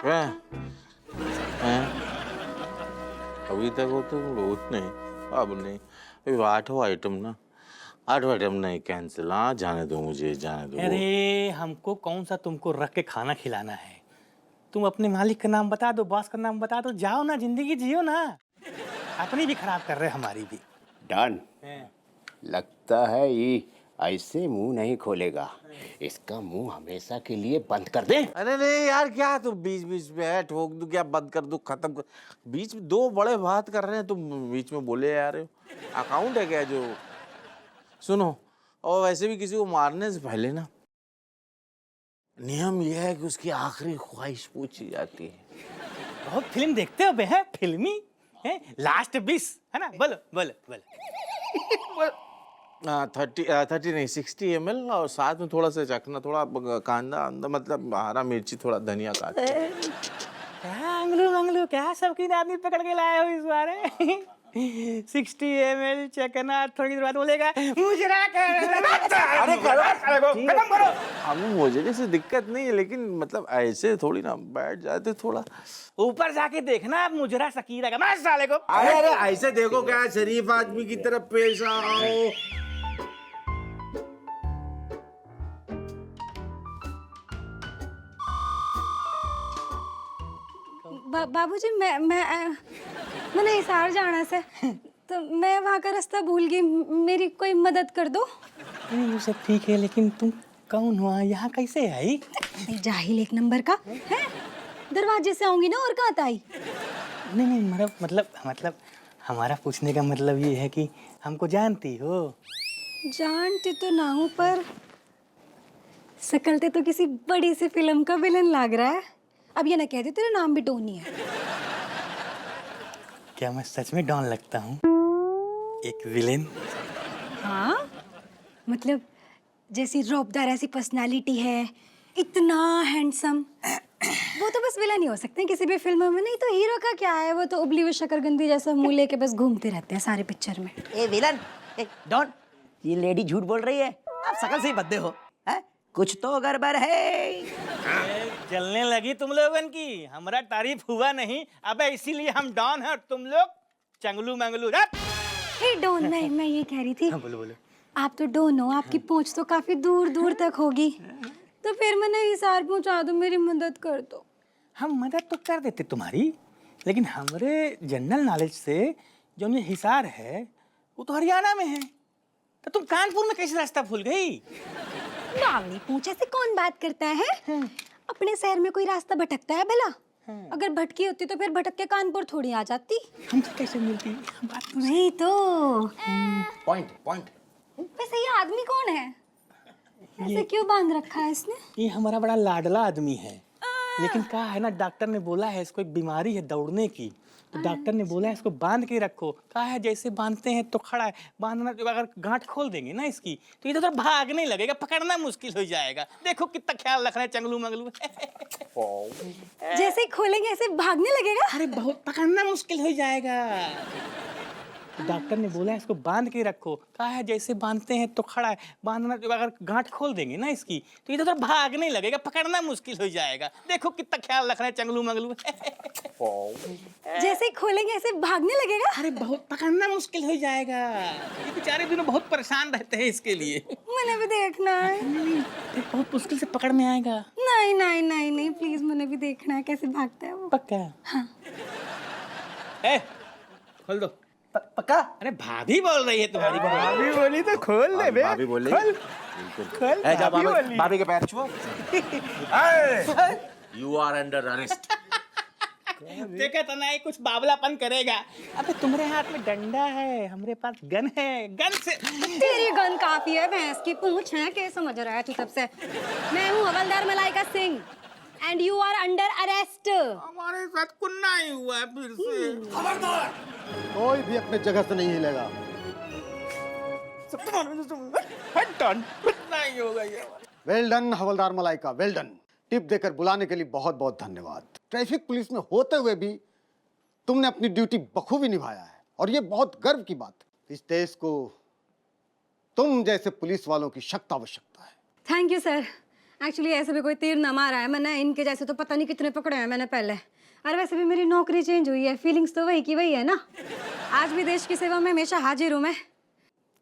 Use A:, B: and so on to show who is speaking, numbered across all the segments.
A: हैं? अभी तक हो तो बहुत नहीं, अब नहीं। अभी 8वां आइटम ना, 8वां आइटम नहीं, कैंसिल। हाँ जाने दो, मुझे जाने दो।
B: अरे हमको कौन सा तुमको रख के खाना खिलाना है? तुम अपने मालिक का नाम बता दो, बॉस का नाम बता दो, जाओ ना, जिंदगी जियो ना। अपनी भी खराब कर रहे हमारी भी।
C: डन। लगता है ये ऐसे मुंह नहीं खोलेगा, इसका मुंह हमेशा के लिए बंद कर दे।
A: अरे नहीं यार, क्या तुम बीच बीच में है ठोक दूं क्या, बंद कर दूं, खत्म कर। बीच में दो बड़े बात कर रहे हैं, तुम बीच में बोले जा रहे हो। अकाउंट है क्या जो? सुनो, और वैसे भी किसी को मारने से पहले ना नियम यह है कि उसकी आखिरी ख्वाहिश पूछी जाती है।
B: बहुत फिल्म देखते हो बे, हैं फिल्मी है। लास्ट 20 है ना, बोलो बोलो बोलो।
A: 30 नहीं 60 ml, और साथ में थोड़ा सा चखना, थोड़ा कांदा अंदर, मतलब हरा मिर्ची, थोड़ा धनिया काट के।
B: क्या अंगलू मंगलू, क्या सबकी आदमी पकड़ के लाए हो इस बार? 60 ml चकना, थोड़ी देर बाद बोलेगा मुजरा कर।
A: अरे खत्म करो। हम मुझे से दिक्कत नहीं है, लेकिन मतलब ऐसे थोड़ी ना बैठ जाते थोड़ा।
B: ऊपर जाके देखना, आप मुजरा सकीरा का मार साले को।
A: अरे अरे ऐसे देखो, क्या शरीफ आदमी की तरफ पेश आओ।
D: बाबूजी मैंने हिसार जाना से, तो मैं वहाँ का रास्ता भूल गई, मेरी कोई मदद कर दो।
B: नहीं वो सब ठीक है, लेकिन तुम कौन हुआ, यहाँ कैसे आई?
D: जाहिल एक नंबर का है, दरवाजे से आऊंगी ना, और कहाँ आई?
B: नहीं नहीं, मतलब हमारा पूछने का मतलब ये है कि हमको जानती हो?
D: जानती तो ना हूँ, पर शकल तो किसी बड़ी सी फिल्म का विलन लग रहा है। अब ये ना कह दे तेरा नाम भी टोनी है।
B: क्या मैं सच में डॉन लगता हूँ, एक विलेन?
D: हाँ मतलब जैसी रौबदार ऐसी पर्सनालिटी है, इतना हैंडसम, वो तो बस विलन ही हो सकते हैं किसी भी फिल्म में। नहीं तो हीरो का क्या है, वो तो उबली हुई शकरगंदी जैसा मुंह लेके बस घूमते रहते हैं सारे पिक्चर में।
E: ए विलन, ए डॉन, ये लेडी झूठ बोल रही है, आप शकल से ही बद्दे हो, हैं? कुछ तो गड़बड़ है।
B: जलने लगी तुम लोगन की, हमारा तारीफ हुआ नहीं, अबे इसीलिए हम डॉन हैं और तुम लोग चंगलू मंगलू।
D: हे डॉन, मैं ये कह रही थी,
B: हाँ, बोलो बोलो।
D: आप तो डॉन हो, आपकी पहुंच तो काफी दूर दूर तक होगी, तो फिर मैंने हिसार पहुंचा दो, मेरी मदद कर दो।
B: हम मदद तो कर देते तुम्हारी, लेकिन हमारे जनरल नॉलेज से जो ये हिसार है वो तो हरियाणा में है, तो तुम कानपुर में कैसे रास्ता भूल गई?
D: बावली पूछे से कौन बात करता है? अपने शहर में कोई रास्ता भटकता है भला? अगर भटकी होती तो फिर भटक के कानपुर थोड़ी आ जाती।
B: हमसे कैसे मिलती बात?
D: नहीं तो
A: पॉइंट।
D: वैसे ये आदमी कौन है? ऐसे क्यों बांध रखा है इसने?
B: ये हमारा बड़ा लाडला आदमी है, लेकिन कहा है ना, डॉक्टर ने बोला है इसको एक बीमारी है दौड़ने की, तो डॉक्टर ने बोला है इसको बांध के रखो। कहा है जैसे बांधते हैं तो खड़ा है, बांधना, अगर गांठ खोल देंगे ना इसकी तो ये तो भागने लगेगा, पकड़ना मुश्किल हो जाएगा। देखो कितना ख्याल रख रहे हैं चंगलू मंगलू।
D: जैसे खोलेंगे ऐसे भागने लगेगा?
B: अरे बहुत पकड़ना मुश्किल हो जाएगा। डॉक्टर ने बोला है इसको बांध के रखो। कहा है जैसे बांधते हैं तो खड़ा है, बांधना, अगर गांठ खोल देंगे ना इसकी तो ये तो भागने लगेगा, पकड़ना मुश्किल हो जाएगा। देखो कितना ख्याल रख रहे हैं चंगलू मंगलू।
D: जैसे खोलेंगे ऐसे भागने लगेगा?
B: अरे बहुत पकड़ना मुश्किल हो जाएगा, ये बेचारे दिनों बहुत परेशान रहते हैं इसके लिए।
D: मैंने भी देखना है।
B: बहुत मुश्किल से पकड़ में आएगा।
D: नहीं नहीं नहीं नहीं, प्लीज मैंने भी देखना है कैसे भागता है वो।
B: पक्का?
D: हाँ।
B: खोल दो।
E: पक्का?
B: अरे भाभी बोल रही है तुम्हारी।
E: भाभी बोली तो खोल दे बे।
A: भाभी बोली
E: खोल।
A: जा भाभी के पैर छुओ। You are under arrest.
B: देखा तो नहीं कुछ बावलापन करेगा। अबे तुम्हारे हाथ में डंडा है, हमारे पास गन है, गन से।
D: तेरी गन काफी है, भैंस की पूंछ है, क्या समझ रहा है तू तब से? मैं हूँ हवलदार Malaika Singh and you are under arrest.
B: हमारे साथ कुन्ना ही हुआ है फिर से।
F: खबरदार, कोई भी अपने जगह से नहीं हिलेगा।
B: कुन्ना ही होगा ये।
F: वेल डन हवलदार मलाइका, वेल डन। टिप देकर बुलाने के लिए बहुत बहुत धन्यवाद। ट्रैफिक पुलिस में होते हुए भी तुमने अपनी ड्यूटी बखूबी निभाया है, और ये बहुत गर्व की बात है। इस देश को तुम जैसे पुलिस वालों की सख्त आवश्यकता है।
D: थैंक यू सर, एक्चुअली ऐसे भी कोई तीर ना मारा है मैंने, इनके जैसे तो पता नहीं कितने पकड़े हैं मैंने पहले। अरे वैसे भी मेरी नौकरी चेंज हुई है, फीलिंग्स तो वही की वही है ना। आज भी देश की सेवा में हमेशा हाजिर हूँ मैं।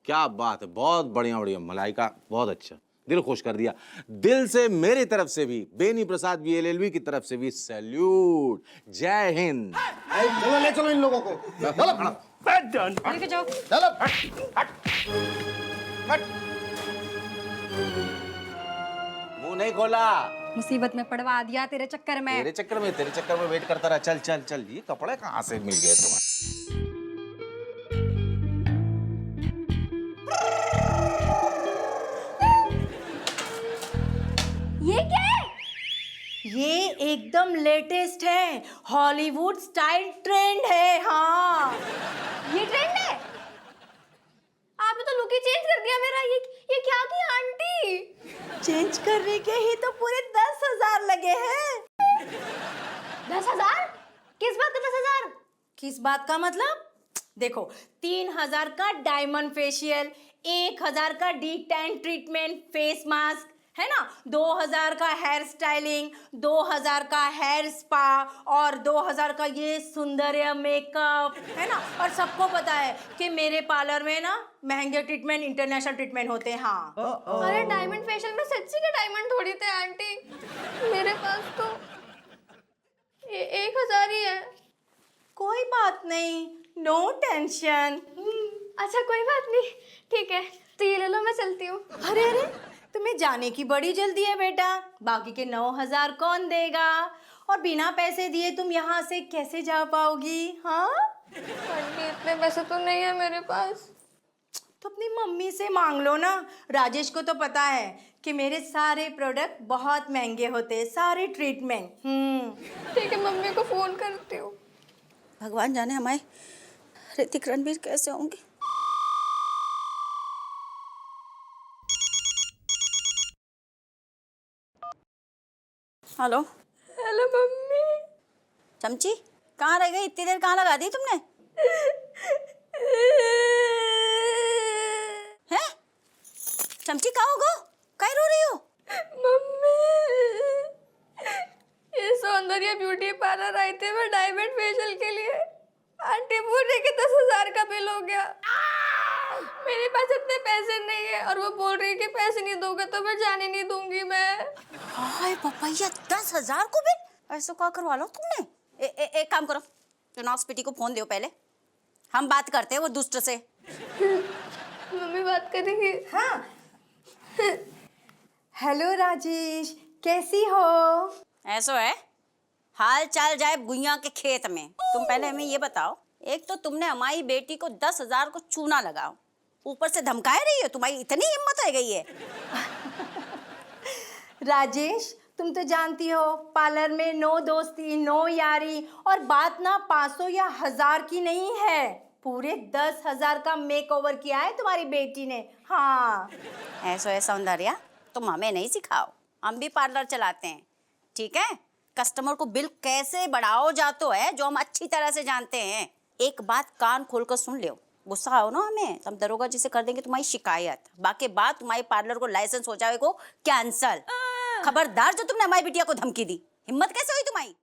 A: क्या बात है, बहुत बढ़िया बढ़िया मलाइका, बहुत अच्छा, दिल खुश कर दिया। दिल से मेरी तरफ से भी, बेनी प्रसाद भी LLB की तरफ से भी सैल्यूट। जय हिंद।
F: चलो ले चलो इन लोगों को, चलो
D: लेके जाओ।
F: चलो।
A: मुंह नहीं खोला,
D: मुसीबत में पड़वा दिया तेरे चक्कर में।
A: तेरे चक्कर में वेट करता रहा। चल चल चल, ये कपड़े कहाँ से मिल गए तुम्हें?
D: ये क्या है?
G: ये एकदम लेटेस्ट है, हॉलीवुड स्टाइल ट्रेंड है। हाँ,
D: ये ट्रेंड है? आपने तो लुक ही चेंज कर दिया मेरा। ये क्या किया आंटी?
G: चेंज करने के ही तो पूरे 10,000 लगे हैं।
D: 10,000? किस बात का 10,000?
G: किस बात का मतलब? देखो, 3,000 का डायमंड फेशियल, 1,000 का deep tan treatment face mask है ना, 2,000 का हेयर स्टाइलिंग, 2,000 का हेयर स्पा और 2,000 का ये सुंदर्य मेकअप है ना। और सबको पता है कि मेरे पार्लर में ना महंगे ट्रीटमेंट, इंटरनेशनल ट्रीटमेंट होते हैं। हाँ,
D: अरे डायमंड फेशियल में सच्ची के डायमंड थोड़ी थे आंटी, मेरे पास तो 1,000 ही है।
G: कोई बात नहीं, नो टेंशन।
D: अच्छा कोई बात नहीं, ठीक है, तो ये ले लो, मैं चलती हूँ।
G: अरे अरे, तुम्हें जाने की बड़ी जल्दी है बेटा, बाकी के 9,000 कौन देगा? और बिना पैसे दिए तुम यहाँ से कैसे जा पाओगी? हाँ,
D: आंटी इतने पैसे तो नहीं है मेरे पास।
G: तो अपनी मम्मी से मांग लो ना। राजेश को तो पता है कि मेरे सारे प्रोडक्ट बहुत महंगे होते हैं, सारे ट्रीटमेंट।
D: ठीक है, मम्मी को फोन करती हूँ।
G: भगवान जाने हमारे ऋतिक रणवीर कैसे होंगे। Hello
D: hello mummy.
G: चमची, कहाँ रह गई? इतनी देर कहाँ लगा दी तुमने? हैं? चमची कहाँ हो गो? काहे रो रही हो?
D: मम्मी, ये सौंदर्य ब्यूटी पार्लर आए थे मैं डायमंड फेशियल के लिए। आंटी बोल रही कि 10,000 का बिल हो गया। मेरे पास इतने पैसे नहीं है और वो बोल रही कि पैसे नहीं दोगे तो मैं जाने नहीं दूंगी मैं।
G: हाय पपैया, 10,000 को बिल? ऐसा क्या करवा लो तुमने? एक काम करो, नॉक्स पिटी को फोन दो पहले, हम बात करते हैं वो दुष्ट से।
D: मम्मी बात करेंगी।
G: हाँ। हेलो राजेश, कैसी हो? ऐसा है, हाल चाल जाए गुइया के खेत में। तुम पहले हमें ये बताओ, एक तो तुमने हमारी बेटी को 10,000 को चूना लगाओ, ऊपर से धमकाए रही हो, तुम्हारी इतनी हिम्मत हो गई है? राजेश, तुम तो जानती हो पार्लर में नो दोस्ती नो यारी, और बात ना 500 या 1,000 की नहीं है, पूरे 10,000 का मेकओवर किया है तुम्हारी बेटी ने। हाँ, ऐसा है सौंदर्या, तुम हमें नहीं सिखाओ, हम भी पार्लर चलाते हैं, ठीक है? कस्टमर को बिल कैसे बढ़ाओ जातो है जो हम अच्छी तरह से जानते हैं। एक बात कान खोलकर सुन लो, गुस्सा आओ ना हमें तो हम दरोगा जी से कर देंगे तुम्हारी शिकायत, बाकी बात तुम्हारे पार्लर को लाइसेंस हो जाएगा कैंसल। खबरदार जो तुमने हमारी बिटिया को धमकी दी, हिम्मत कैसे हुई तुम्हारी?